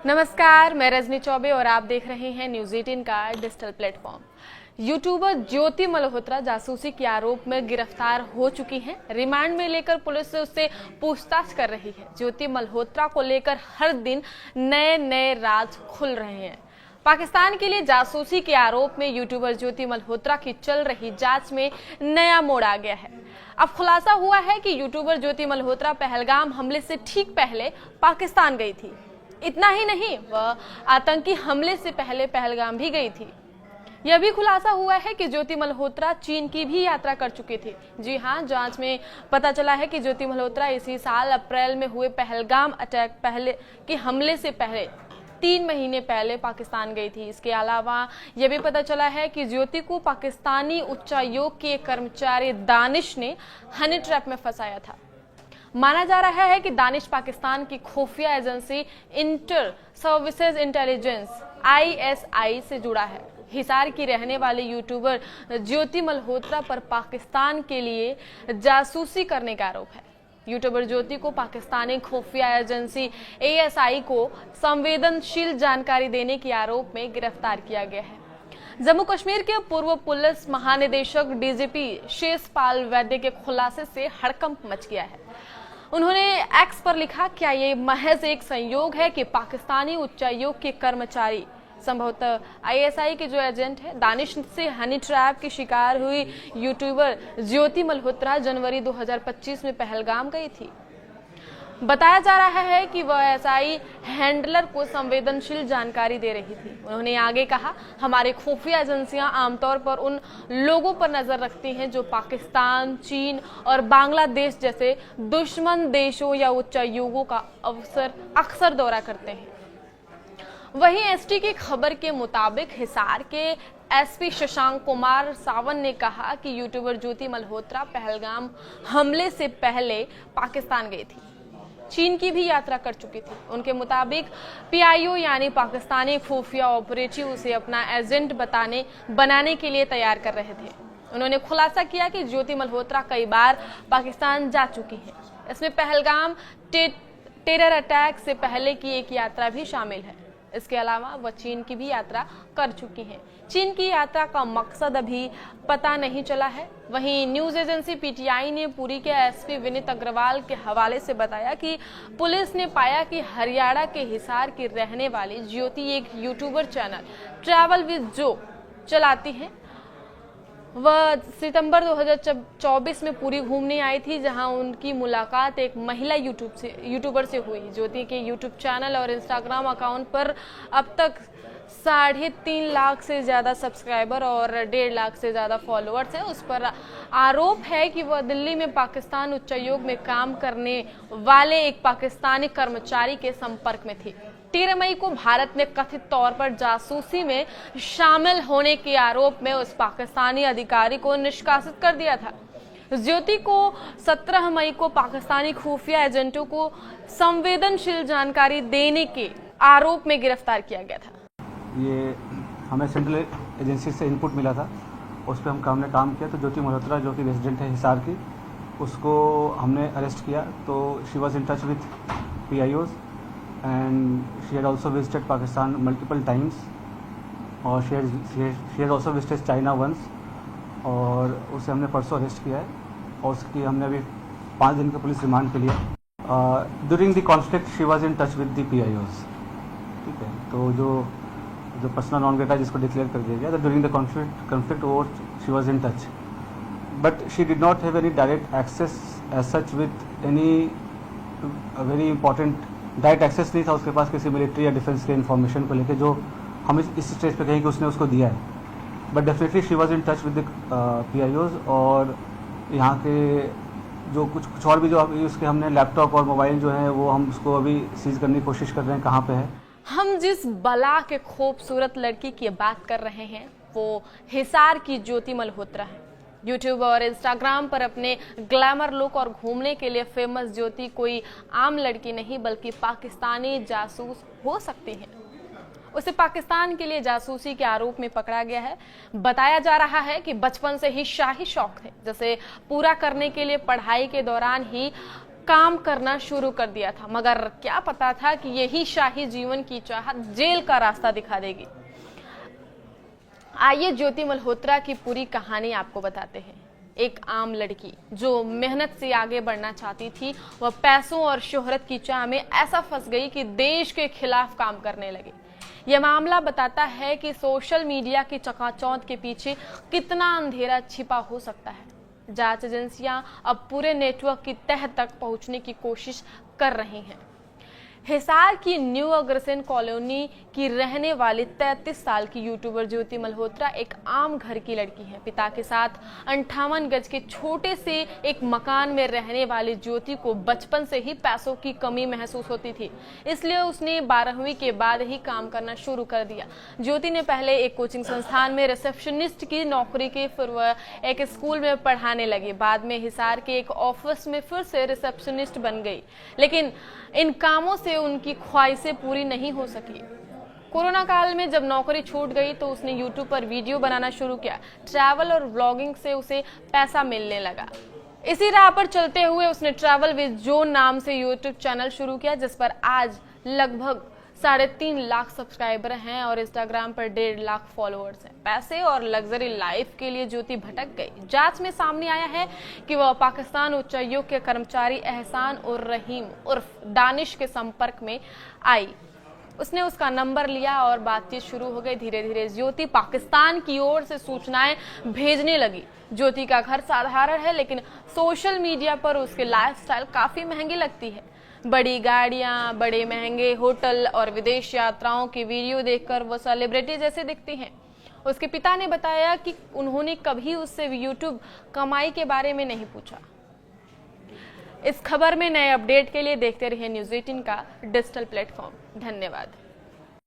नमस्कार, मैं रजनी चौबे और आप देख रहे हैं न्यूज़ 18 का डिजिटल प्लेटफॉर्म। यूट्यूबर ज्योति मल्होत्रा जासूसी के आरोप में गिरफ्तार हो चुकी हैं। रिमांड में लेकर पुलिस उससे पूछताछ कर रही है। ज्योति मल्होत्रा को लेकर हर दिन नए नए राज खुल रहे हैं। पाकिस्तान के लिए जासूसी के आरोप में यूट्यूबर ज्योति मल्होत्रा की चल रही जांच में नया मोड़ आ गया है। अब खुलासा हुआ है कि यूट्यूबर ज्योति मल्होत्रा पहलगाम हमले से ठीक पहले पाकिस्तान गई थी। इतना ही नहीं, वह आतंकी हमले से पहले पहलगाम भी गई थी। यह भी खुलासा हुआ है कि ज्योति मल्होत्रा चीन की भी यात्रा कर चुकी थी। जी हां, जांच में पता चला है कि ज्योति मल्होत्रा इसी साल अप्रैल में हुए पहलगाम अटैक पहले के हमले से पहले 3 महीने पहले पाकिस्तान गई थी। इसके अलावा यह भी पता चला है कि ज्योति को पाकिस्तानी उच्चायोग के कर्मचारी दानिश ने हनी ट्रैप में फंसाया था। माना जा रहा है कि दानिश पाकिस्तान की खुफिया agency inter services intelligence ISI से जुड़ा है। हिसार की रहने वाले यूट्यूबर ज्योति मल्होत्रा पर पाकिस्तान के लिए जासूसी करने का आरोप है। यूट्यूबर ज्योति को पाकिस्तानी खुफिया एजेंसी ASI को संवेदनशील जानकारी देने के आरोप में गिरफ्तार किया गया है। जम्मू कश्मीर के पूर्व पुलिस महानिदेशक DGP शेषपाल वैद्य के खुलासे से हड़कंप मच गया है। उन्होंने एक्स पर लिखा, क्या ये महज एक संयोग है कि पाकिस्तानी उच्चायोग के कर्मचारी, संभवतः ISI के जो एजेंट है, दानिश से हनी ट्रैप की शिकार हुई यूट्यूबर ज्योति मल्होत्रा जनवरी 2025 में पहलगाम गई थी। बताया जा रहा है कि वह SI हैंडलर को संवेदनशील जानकारी दे रही थी। उन्होंने आगे कहा, हमारी खुफिया एजेंसियां आमतौर पर उन लोगों पर नजर रखती हैं जो पाकिस्तान, चीन और बांग्लादेश जैसे दुश्मन देशों या उच्चायोगों का अक्सर दौरा करते हैं। वहीं ST की खबर के मुताबिक हिसार के SP शशांक कुमार सावन ने कहा कि यूट्यूबर ज्योति मल्होत्रा पहलगाम हमले से पहले पाकिस्तान गई थी। चीन की भी यात्रा कर चुकी थी। उनके मुताबिक PIO यानी पाकिस्तानी खुफिया ऑपरेटिव उसे अपना एजेंट बनाने के लिए तैयार कर रहे थे। उन्होंने खुलासा किया कि ज्योति मल्होत्रा कई बार पाकिस्तान जा चुकी है। इसमें पहलगाम टेरर अटैक से पहले की एक यात्रा भी शामिल है। इसके अलावा वह चीन की भी यात्रा कर चुकी हैं। चीन की यात्रा का मकसद अभी पता नहीं चला है। वहीं न्यूज एजेंसी PTI ने पुरी के SP विनीत अग्रवाल के हवाले से बताया कि पुलिस ने पाया कि हरियाणा के हिसार की रहने वाली ज्योति एक यूट्यूबर चैनल ट्रैवल विद जो चलाती हैं। वह सितंबर 2024 में पुरी घूमने आई थी, जहां उनकी मुलाकात एक महिला यूट्यूबर से हुई। ज्योति के यूट्यूब चैनल और इंस्टाग्राम अकाउंट पर अब तक 3.5 लाख से ज़्यादा सब्सक्राइबर और 1.5 लाख से ज़्यादा फॉलोअर्स हैं। उस पर आरोप है कि वह दिल्ली में पाकिस्तान उच्चायोग में काम करने वाले एक पाकिस्तानी कर्मचारी के संपर्क में थी। 13 मई को भारत ने कथित तौर पर जासूसी में शामिल होने के आरोप में उस पाकिस्तानी अधिकारी को निष्कासित कर दिया था। ज्योति को 17 मई को पाकिस्तानी खुफिया एजेंटों को संवेदनशील जानकारी देने के आरोप में गिरफ्तार किया गया था। ये हमें सेंट्रल एजेंसी से इनपुट मिला था, उस पर हमने काम किया। तो ज्योति मल्होत्रा जो कि रेजिडेंट है हिसार की, उसको हमने अरेस्ट किया। तो she was in touch with PIOs and she had also visited Pakistan multiple times और she had also visited China once और उसे हमने परसों अरेस्ट किया है और उसकी हमने अभी 5 दिन का पुलिस रिमांड पे लिया। During the conflict she was in touch with the PIOs। ठीक है, तो जो पर्सनल नॉन ग्रेटा जिसको डिक्लेयर कर दिया गया, तो ड्यूरिंग द कॉन्फ्लिक्ट वो she was in touch, but she did not have any direct access as such with any very important direct access नहीं था उसके पास किसी मिलिट्री या डिफेंस के इन्फॉर्मेशन को लेके जो हम इस स्टेज पे कहें कि उसने उसको दिया है। But definitely she was in touch with the PIOs और यहाँ के जो कुछ और भी जो उसके हमने लैपटॉप और मोबाइल जो है वो हम उसको अभी सीज करने की कोशिश कर रहे हैं। कहाँ पे है? हम जिस बला के खूबसूरत लड़की की बात कर रहे हैं वो हिसार की ज्योति मल्होत्रा है। यूट्यूब और इंस्टाग्राम पर अपने ग्लैमर लुक और घूमने के लिए फेमस ज्योति कोई आम लड़की नहीं बल्कि पाकिस्तानी जासूस हो सकती है। उसे पाकिस्तान के लिए जासूसी के आरोप में पकड़ा गया है। बताया जा रहा है कि बचपन से ही शाही शौक थे, जैसे पूरा करने के लिए पढ़ाई के दौरान ही काम करना शुरू कर दिया था, मगर क्या पता था कि यही शाही जीवन की चाहत जेल का रास्ता दिखा देगी। आइए ज्योति मल्होत्रा की पूरी कहानी आपको बताते हैं। एक आम लड़की जो मेहनत से आगे बढ़ना चाहती थी, वह पैसों और शोहरत की चाह में ऐसा फंस गई कि देश के खिलाफ काम करने लगी। यह मामला बताता है कि सोशल मीडिया की चकाचौंध के पीछे कितना अंधेरा छिपा हो सकता है। जांच एजेंसियां अब पूरे नेटवर्क की तह तक पहुंचने की कोशिश कर रही हैं। हिसार की न्यू अग्रसेन कॉलोनी की रहने वाली 33 साल की यूट्यूबर ज्योति मल्होत्रा एक आम घर की लड़की है। पिता के साथ 58 गज के छोटे से एक मकान में रहने वाली ज्योति को बचपन से ही पैसों की कमी महसूस होती थी, इसलिए उसने 12वीं के बाद ही काम करना शुरू कर दिया। ज्योति ने पहले एक कोचिंग संस्थान में रिसेप्शनिस्ट की नौकरी की, फिर वह एक स्कूल में पढ़ाने लगी। बाद में हिसार के एक ऑफिस में फिर से रिसेप्शनिस्ट बन गई, लेकिन इन कामों से उनकी ख्वाहिशें पूरी नहीं हो सकी। कोरोना काल में जब नौकरी छूट गई तो उसने यूट्यूब पर वीडियो बनाना शुरू किया। ट्रैवल और ब्लॉगिंग से उसे पैसा मिलने लगा। इसी राह पर चलते हुए उसने ट्रैवल विद जोन नाम से यूट्यूब चैनल शुरू किया, जिस पर आज लगभग 3.5 लाख सब्सक्राइबर हैं और इंस्टाग्राम पर 1.5 लाख फॉलोअर्स हैं। पैसे और लग्जरी लाइफ के लिए ज्योति भटक गई। जांच में सामने आया है कि वह पाकिस्तान उच्चायोग के कर्मचारी एहसान उर रहीम उर्फ दानिश के संपर्क में आई। उसने उसका नंबर लिया और बातचीत शुरू हो गई। धीरे धीरे ज्योति पाकिस्तान की ओर से सूचनाएं भेजने लगी। ज्योति का घर साधारण है, लेकिन सोशल मीडिया पर उसके लाइफस्टाइल काफी महंगी लगती है। बड़ी गाड़ियां, बड़े महंगे होटल और विदेश यात्राओं की वीडियो देखकर वो सेलिब्रिटी जैसे दिखती हैं। उसके पिता ने बताया कि उन्होंने कभी उससे यूट्यूब कमाई के बारे में नहीं पूछा। इस खबर में नए अपडेट के लिए देखते रहिए न्यूज़ 18 का डिजिटल प्लेटफॉर्म। धन्यवाद।